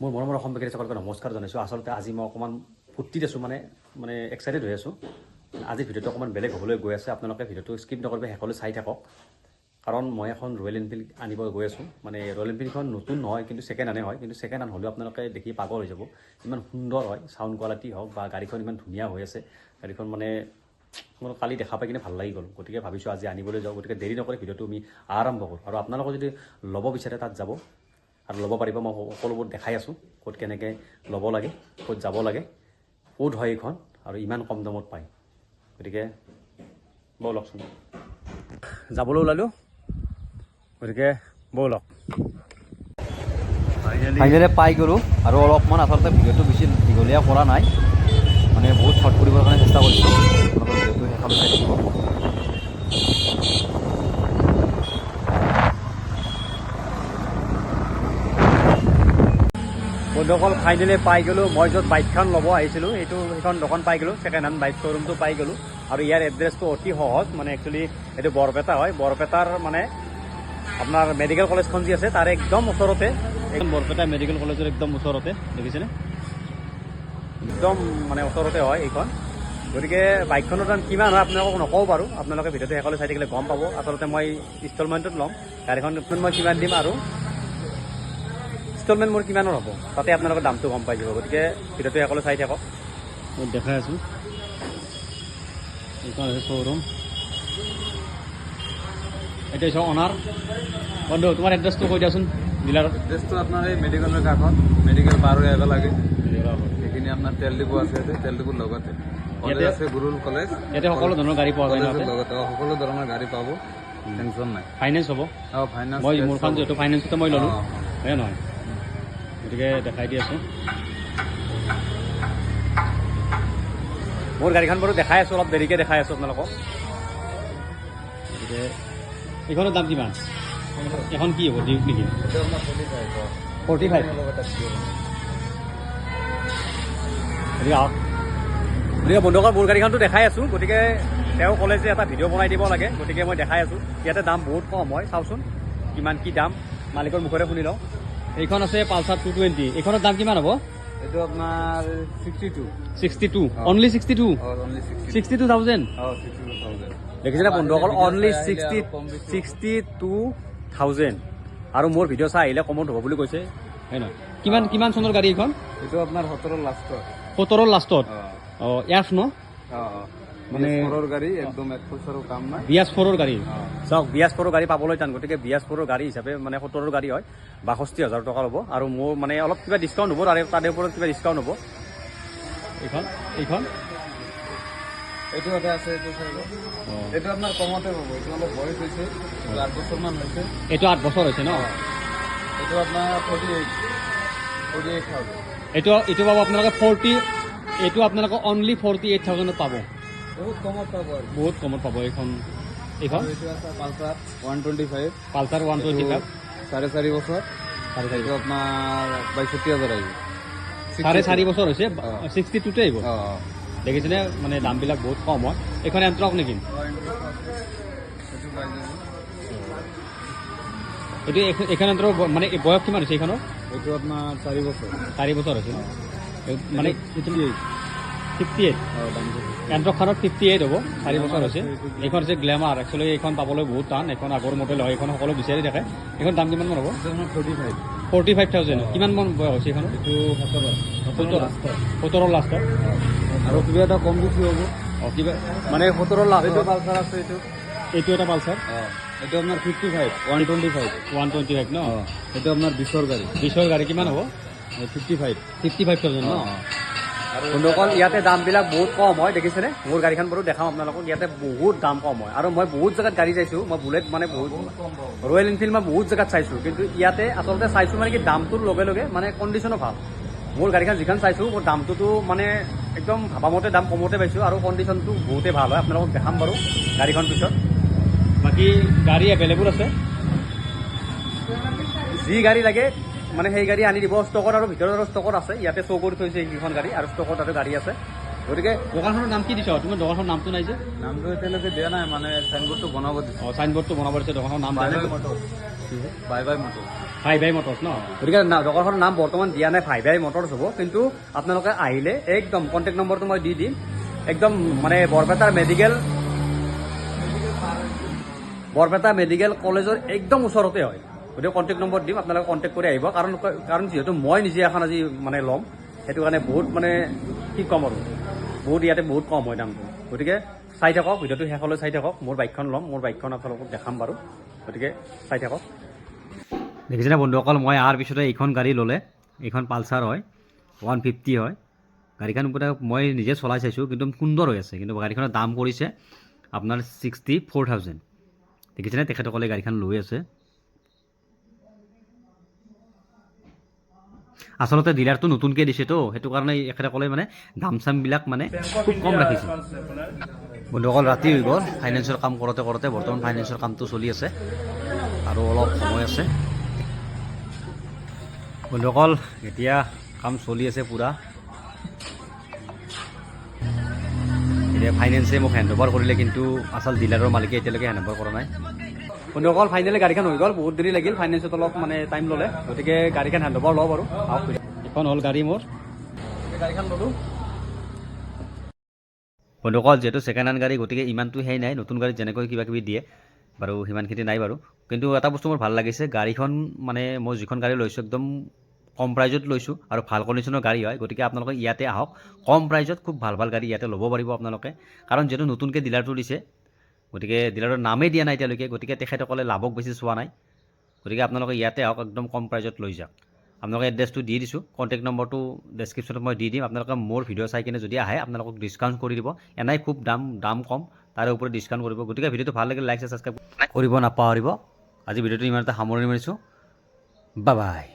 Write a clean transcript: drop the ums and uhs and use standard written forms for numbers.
মোৰ মৰমৰ অসম বিকাৰী সকলকে নমস্কাৰ জনাইছোঁ। আচলতে আজি মই অকণমান ফূৰ্তিত আছোঁ, মানে এক্সাইটেড হৈ আছোঁ। আজি ভিডিঅ'টো অকণমান বেলেগ হ'বলৈ গৈ আছে। আপোনালোকে ভিডিঅ'টো স্কিপ নকৰিব, শেষলৈ চাই থাকক। কাৰণ মই এখন ৰয়েল এনফিল্ড আনিব গৈ আছোঁ। মানে ৰয়েল এনফিল্ডখন নতুন নহয়, কিন্তু ছেকেণ্ড হেণ্ডে হয়। কিন্তু ছেকেণ্ড হেণ্ড হ'লেও আপোনালোকে দেখি পাগল হৈ যাব। ইমান সুন্দৰ হয়, চাউণ্ড কোৱালিটি হওক বা গাড়ীখন ইমান ধুনীয়া হৈ আছে। গাড়ীখন মানে মোৰ কালি দেখা পাই কিনে ভাল লাগি গ'ল। গতিকে ভাবিছোঁ আজি আনিবলৈ যাওঁ। গতিকে দেৰি নকৰি ভিডিঅ'টো আমি আৰম্ভ কৰোঁ। আৰু আপোনালোকে যদি ল'ব বিচাৰে তাত যাব আৰু ল'ব পাৰিব। মই সকলোবোৰ দেখাই আছোঁ, ক'ত কেনেকৈ ল'ব লাগে, ক'ত যাব লাগে, ক'ত হয় এইখন আৰু ইমান কম দামত পায়। গতিকে ব'লকচোন, যাবলৈ ওলালোঁ। গতিকে ব'লক। ফাইনেলি পাই গ'লোঁ। আৰু অলপমান আচলতে ভিডিঅ'টো বেছি দীঘলীয়া কৰা নাই, মানে বহুত শ্বৰ্ট কৰিবৰ কাৰণে চেষ্টা কৰিছোঁ। আপোনালোকৰ ভিডিঅ'টো শেষলৈ চাই থাকিব। বন্ধুসকল, ফাইনেলি পাই গ'লোঁ। মই য'ত বাইকখন ল'ব আহিছিলোঁ সেইখন দোকান পাই গ'লোঁ। ছেকেণ্ড হেণ্ড বাইক শ্ব'ৰুমটো পাই গ'লোঁ। আৰু ইয়াৰ এড্ৰেছটো অতি সহজ। মানে একচুৱেলি এইটো বৰপেটা হয়। বৰপেটাৰ মানে আপোনাৰ মেডিকেল কলেজখন যি আছে তাৰে একদম ওচৰতে, একদম বৰপেটা মেডিকেল কলেজৰ একদম ওচৰতে, দেখিছেনে? একদম মানে ওচৰতে হয় এইখন। গতিকে বাইকখনৰ দাম কিমান হয় আপোনালোকক নকওঁ বাৰু। আপোনালোকে ভিডিঅ'টো শেষলৈ চাই থাকিলে গম পাব। আচলতে মই ইনষ্টলমেণ্টত ল'ম গাড়ীখন। মই কিমান দিম আৰু ইনষ্টলমেণ্ট মোৰ কিমানৰ হ'ব তাতে আপোনালোকৰ দামটো গম পাই যাব। গতিকে ভিডিঅ'টো শেষলৈ চাই থাকক। মই দেখাই আছোঁ, এইখন আছে শ্ব'ৰুম। এইটো হৈছে অনাৰ। বন্ধু, তোমাৰ এড্ৰেছটো কৈ দিয়াচোন। ডিলাৰৰ এড্ৰেছটো আপোনাৰ এই মেডিকেলৰ কাষত, মেডিকেল পাৰ হৈ আহিব লাগে। সেইখিনি আপোনাৰ তেল ডিপু আছে, তেল ডিপুৰ লগতে কলেজ আছে, গুৰুল কলেজ। ইয়াতে সকলো ধৰণৰ গাড়ী পোৱা যায় ন? লগতে সকলো ধৰণৰ গাড়ী পাব, টেনশ্যন নাই। ফাইনেন্স হ'ব? ফাইনেন্স। মই মোৰখন যিহেতু ফাইনেন্সতে মই ল'লোঁ, হয়নে নহয়? গতিকে দেখাই দি আছোঁ। মোৰ গাড়ীখন বাৰু দেখাই আছোঁ, অলপ দেৰিকৈ দেখাই আছোঁ আপোনালোকক। গতিকে এইখনৰ দাম কিমান? এখন কি হ'ব, ডিউক নেকি? 45। গতিকে বন্ধুসকল, মোৰ গাড়ীখনটো দেখাই আছোঁ। গতিকে তেওঁ ক'লে যে এটা ভিডিঅ' বনাই দিব লাগে, গতিকে মই দেখাই আছোঁ। ইয়াতে দাম বহুত কম হয়, চাওঁচোন কিমান কি দাম, মালিকৰ মুখৰে শুনি লওঁ। এইখন আছে পালচাৰ 220। এইখনৰ দাম কিমান হ'ব? এইটো আপোনাৰ 62। অনলি 62? 62,000। দেখিছেনে বন্ধুসকল? অনলি 62,000। আৰু মোৰ ভিডিঅ' চাই আহিলে কমত হ'ব বুলি কৈছে, হয় নহয়? কিমান চনৰ গাড়ী এইখন? এইটো আপোনাৰ 17ৰ লাষ্টত। 17ৰ লাষ্টত? অঁ, এফ ন? মানে গাড়ী একদম 1 পইচাৰো কাম নাই। BS4ৰ গাড়ী। চাওক, BS4ৰ গাড়ী পাবলৈ টান। গতিকে BS4ৰ গাড়ী হিচাপে মানে 17ৰ গাড়ী হয়, 62,000 টকা ল'ব। আৰু মোৰ মানে অলপ কিবা ডিছকাউণ্ট হ'ব, তাৰে ওপৰত কিবা ডিছকাউণ্ট হ'ব। এইখন এইটো এটা আছে, এইটো আপোনাৰ কমতে হ'ব। এইটো অলপ বয়স হৈছে, 8 বছৰমান হৈছে। এইটো 8 বছৰ হৈছে ন? এইটো আপোনাৰ 48,000। এইটো পাব আপোনালোকে 40। এইটো আপোনালোকে অনলি 48,000ত পাব। বহুত কমত পাব, বহুত কমত পাব এইখন। এইটো আছে পালচাৰ 125। পালচাৰ 125 4.5 বছৰ। এইটো আপোনাৰ 62,000 আহিব। 4.5 বছৰ হৈছে, 62তে আহিব। দেখিছেনে? মানে দামবিলাক বহুত কম হয়। এইখন এণ্ট্ৰক নেকি? এইটো এইখন এণ্ট্ৰক মানে বয়স কিমান হৈছে এইখনৰ? এইটো আপোনাৰ 4 বছৰ। 4 বছৰ হৈছে মানে 58। এণ্ট্ৰকখনত 58 হ'ব, 4 বছৰ হৈছে। এইখন হৈছে গ্লেমাৰ। একচুৱেলি এইখন পাবলৈ বহুত টান। এইখন আগৰ মডেল হয়, এইখন সকলো বিচাৰি থাকে। এইখন দাম কিমান মান হ'ব? 45,000। কিমান মান বয়স হৈছে এইখনৰ? এইটো 17ৰ লাষ্টত। আৰু কিবা এটা কম বেছি হ'ব। কিবা মানে 17ৰ লাষ্টত। পালচাৰ আছে এইটো এটা পালচাৰ। এইটো আপোনাৰ 55, 125 ন? এইটো আপোনাৰ 20ৰ গাড়ী। 20ৰ গাড়ী কিমান হ'ব? 55,000 ন? বন্ধুসকল, ইয়াতে দামবিলাক বহুত কম হয়, দেখিছেনে? মোৰ গাড়ীখন বাৰু দেখাম আপোনালোকক। ইয়াতে বহুত দাম কম হয়। আৰু মই বহুত জেগাত গাড়ী চাইছোঁ। মই বুলেট মানে বহুত ৰয়েল এনফিল্ড মই বহুত জেগাত চাইছোঁ, কিন্তু ইয়াতে আচলতে চাইছোঁ মানে কি দামটোৰ লগে লগে মানে কণ্ডিশ্যনো ভাল। মোৰ গাড়ীখন যিখন চাইছোঁ, মোৰ দামটোতো মানে একদম ভাবামতে দাম কমতে পাইছোঁ, আৰু কণ্ডিশ্যনটো বহুতেই ভাল হয়। আপোনালোকক দেখাম বাৰু গাড়ীখন পিছত। বাকী গাড়ী এভেইলেবল আছে, যি গাড়ী লাগে মানে সেই গাড়ী আনি দিব। ষ্টকত আৰু ভিতৰত ষ্টকত আছে। ইয়াতে শ্ব' কৰি থৈছে এইকেইখন গাড়ী, আৰু ষ্টকত আৰু গাড়ী আছে। গতিকে দোকানখনৰ নাম কি দিছ তোমাৰ দোকানখনৰ নামটো নাই যে নামটো এতিয়ালৈকে দিয়া নাই মানে চাইনবোৰ্ডটো বনাব দিছে অঁ চাইনবোৰ্ডটো বনাব দিছে দোকানৰ নাম বাই দিয়া বাই নাই মটৰ বাই বাই মটৰ ভাই ভাই মটৰ্ছ ন গতিকে দোকানখনৰ নাম বৰ্তমান দিয়া নাই ভাই ভাই মটৰ্ছ হ'ব কিন্তু আপোনালোকে আহিলে একদম কণ্টেক্ট নম্বৰটো মই দি দিম একদম মানে বৰপেটা মেডিকেল কলেজৰ একদম ওচৰতে হয় গতিকে কণ্টেক্ট নম্বৰ দিম আপোনালোকে কণ্টেক্ট কৰি আহিব কাৰণ যিহেতু মই নিজে এখন আজি মানে ল'ম সেইটো কাৰণে বহুত মানে কি ক'ম আৰু বহুত ইয়াতে বহুত কম হয় দামটো গতিকে চাই থাকক ভিডিঅ'টো শেষলৈ চাই থাকক মোৰ বাইকখন ল'ম মোৰ বাইকখন আপোনালোকক দেখাম বাৰু গতিকে চাই থাকক দেখিছেনে বন্ধুসকল মই অহাৰ পিছতে এইখন গাড়ী ল'লে এইখন পালচাৰ হয় 150 হয় গাড়ীখন মই নিজে চলাই চাইছোঁ কিন্তু সুন্দৰ হৈ আছে কিন্তু গাড়ীখনৰ দাম পৰিছে আপোনাৰ 64,000 দেখিছেনে তেখেতসকলে গাড়ীখন লৈ আছে আচলতে ডিলাৰটো নতুনকৈ দিছেতো সেইটো কাৰণে এখেতসকলে মানে দাম চামবিলাক মানে খুব কম ৰাখিছে বন্ধুসকল ৰাতি হৈ গ'ল ফাইনেন্সৰ কাম কৰোঁতে বৰ্তমান ফাইনেন্সৰ কামটো চলি আছে আৰু অলপ সময় আছে বন্ধুসকল এতিয়া কাম চলি আছে পূৰা এতিয়া ফাইনেন্সে মোক হেণ্ড অভাৰ কৰিলে কিন্তু আচল ডিলাৰৰ মালিকে এতিয়ালৈকে হেণ্ড অভাৰ কৰা নাই বন্ধুসকল ফাইনেলি গাড়ীখন হৈ গ'ল বহুত দেৰি লাগিল ফাইনেন্সত অলপ মানে টাইম ল'লে গতিকে গাড়ীখন হেণ্ড অভাৰ লওঁ বাৰু এখন হ'ল গাড়ী মোৰ গাড়ীখন ল'লোঁ বন্ধুসকল যিহেতু ছেকেণ্ড হেণ্ড গাড়ী গতিকে ইমানটো সেই নাই নতুন গাড়ীত যেনেকৈ কিবা কিবি দিয়ে বাৰু সিমানখিনি নাই বাৰু কিন্তু এটা বস্তু মোৰ ভাল লাগিছে গাড়ীখন মানে মই যিখন গাড়ী লৈছোঁ একদম কম প্ৰাইজত লৈছোঁ আৰু ভাল কণ্ডিশ্যনৰ গাড়ী হয় গতিকে আপোনালোকে ইয়াতে আহক কম প্ৰাইজত খুব ভাল ভাল গাড়ী ইয়াতে ল'ব পাৰিব আপোনালোকে কাৰণ যিহেতু নতুনকৈ ডিলাৰটো দিছে গতিকে ডিলাৰৰ নামেই দিয়া নাই এতিয়ালৈকে গতিকে তেখেতসকলে লাভক বেছি চোৱা নাই গতিকে আপোনালোকে ইয়াতে আহক একদম কম প্ৰাইজত লৈ যাওক আপোনালোকে এড্ৰেছটো দি দিছোঁ কণ্টেক্ট নম্বৰটো ডেছক্ৰিপশ্যনত মই দি দিম আপোনালোকে মোৰ ভিডিঅ' চাই কিনে যদি আহে আপোনালোকক ডিছকাউণ্ট কৰি দিব এনেই খুব দাম কম তাৰে ওপৰত ডিছকাউণ্ট কৰিব গতিকে ভিডিঅ'টো ভাল লাগিলে লাইক ছাবস্ক্ৰাইব কৰিব নাপাহৰিব আজি ভিডিঅ'টো ইমান এটা সামৰণি মাৰিছোঁ বাই বাই